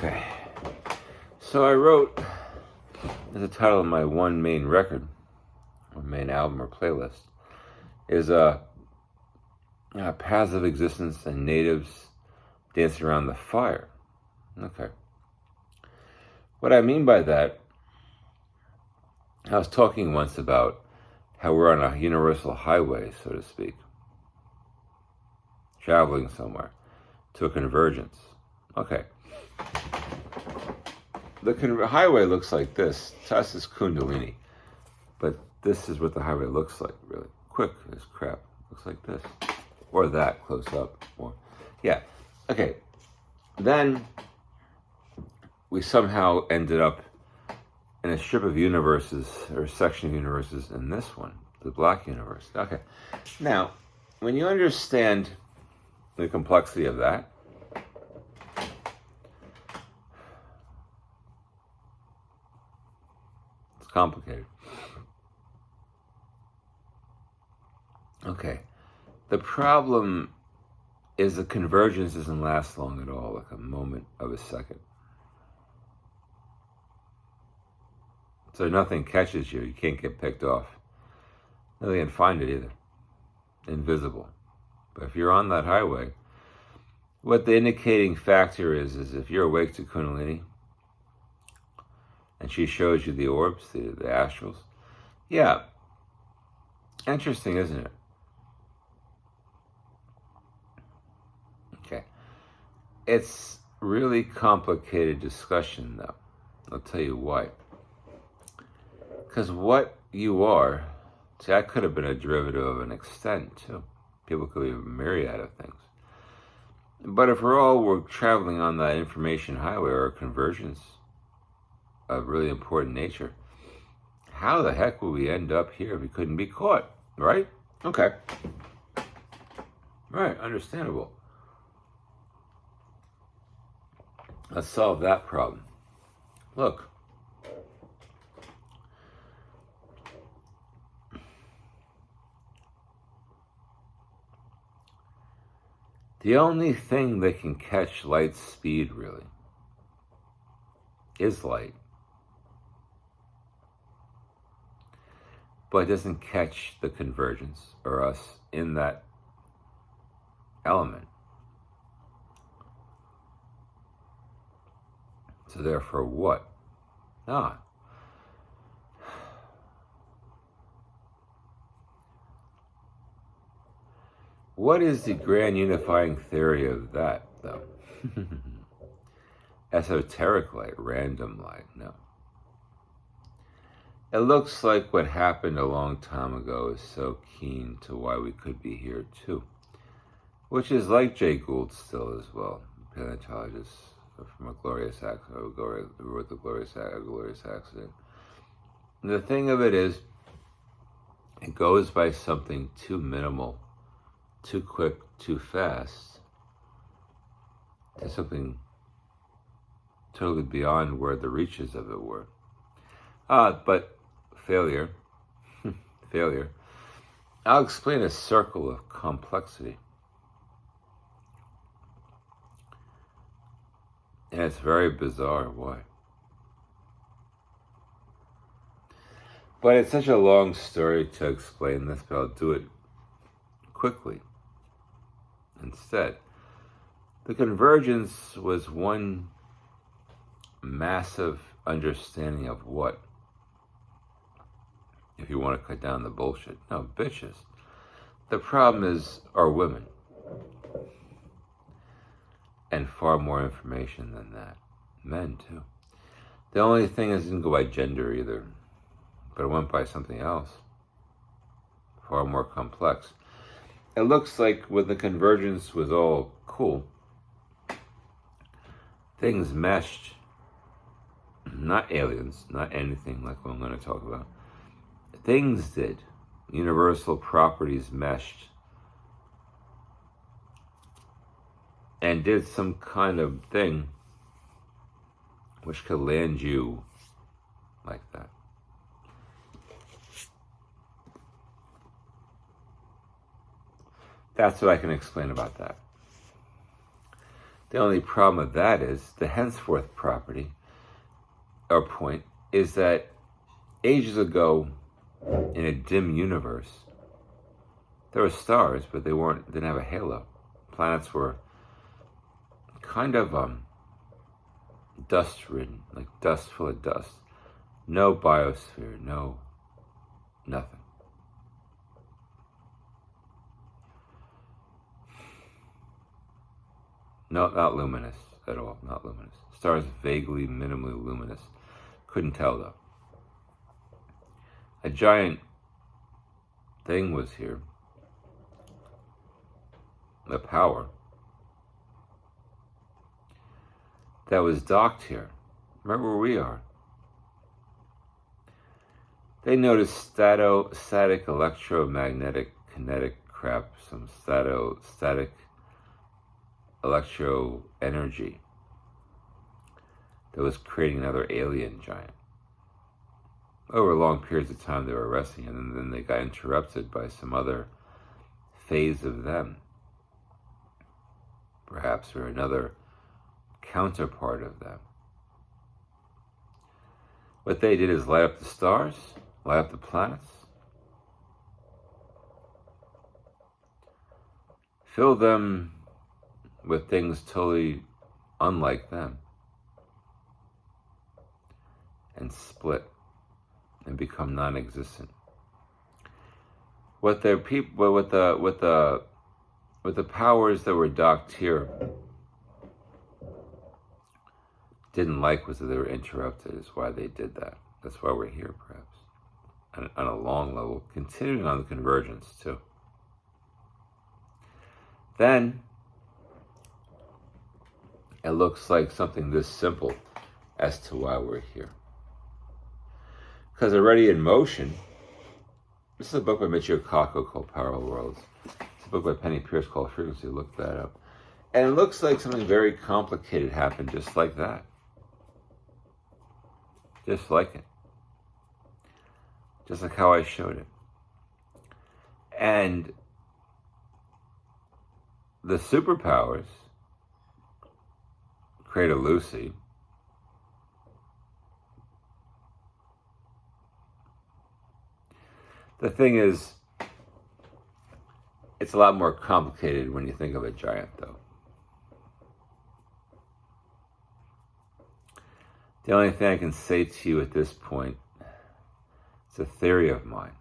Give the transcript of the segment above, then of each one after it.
Okay, so I wrote, as the title of my one main record, or main album or playlist, is Paths of Existence and Natives Dancing Around the Fire. Okay. What I mean by that, I was talking once about how we're on a universal highway, so to speak, traveling somewhere to a convergence. Okay. The highway looks like this. To us, it's Kundalini. But this is what the highway looks like, really. Quick as crap. Looks like this. Or that, close up. Or, yeah. Okay. Then we somehow ended up in a strip of universes, or a section of universes in this one, the black universe. Okay. Now, when you understand the complexity of that, it's complicated. Okay. The problem is the convergence doesn't last long at all, like a moment of a second. So nothing catches you. You can't get picked off. Nothing can find it either. Invisible. But if you're on that highway, what the indicating factor is if you're awake to Kundalini, and she shows you the orbs, the astrals, yeah, interesting, isn't it? Okay. It's really complicated discussion, though. I'll tell you why. Because what you are, see, that could have been a derivative of an extent, too. People could be a myriad of things. But if we're traveling on that information highway or convergence of really important nature, how the heck will we end up here if we couldn't be caught, right? Okay. Right, understandable. Let's solve that problem. Look. The only thing that can catch light's speed, really, is light. But it doesn't catch the convergence, or us, in that element. So therefore, what? What is the grand unifying theory of that, though? Esoteric light, random light, no. It looks like what happened a long time ago is so keen to why we could be here, too. Which is like Jay Gould still as well, paleontologist from a glorious accident, who wrote the glorious accident. And the thing of it is, it goes by something too minimal, too quick, too fast, to something totally beyond where the reaches of it were. But failure. I'll explain a circle of complexity. And it's very bizarre. Why? But it's such a long story to explain this, but I'll do it quickly. Instead, the convergence was one massive understanding of what? If you want to cut down the bullshit. No, bitches. The problem are women. And far more information than that. Men, too. The only thing is it didn't go by gender either. But it went by something else. Far more complex. It looks like when the convergence was all cool, things meshed. Not aliens, not anything like what I'm going to talk about. Things did. Universal properties meshed. And did some kind of thing which could land you like that. That's what I can explain about that. The only problem with that is the henceforth property or point is that ages ago in a dim universe, there were stars, but they didn't have a halo. Planets were kind of dust-ridden, like dust full of dust. No biosphere, no nothing. No, not luminous at all, not luminous. Stars vaguely, minimally luminous. Couldn't tell though. A giant thing was here. A power that was docked here. Remember where we are. They noticed static electromagnetic kinetic crap, some static electro energy that was creating another alien giant. Over long periods of time they were arresting him, and then they got interrupted by some other phase of them, perhaps, or another counterpart of them. What they did is light up the stars, light up the planets, fill them with things totally unlike them, and split and become non-existent. What their people, with the powers that were docked here didn't like was that they were interrupted. Is why they did that. That's why we're here, perhaps, on a long level, continuing on the convergence too. Then it looks like something this simple as to why we're here. Because already in motion, this is a book by Michio Kaku called Parallel Worlds. It's a book by Penny Pierce called Frequency. Look that up. And it looks like something very complicated happened just like that. Just like it. Just like how I showed it. And the superpowers create a Lucy. The thing is, it's a lot more complicated when you think of a giant, though. The only thing I can say to you at this point, it's a theory of mine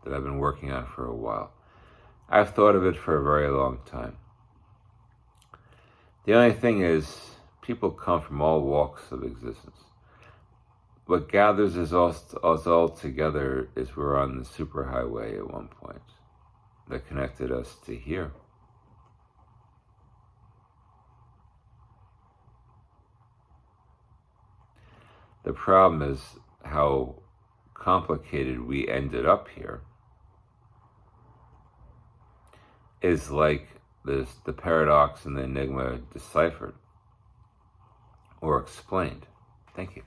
that I've been working on for a while. I've thought of it for a very long time. The only thing is, people come from all walks of existence. What gathers us all together is we're on the superhighway at one point that connected us to here. The problem is how complicated we ended up here is like the paradox and the enigma deciphered or explained. Thank you.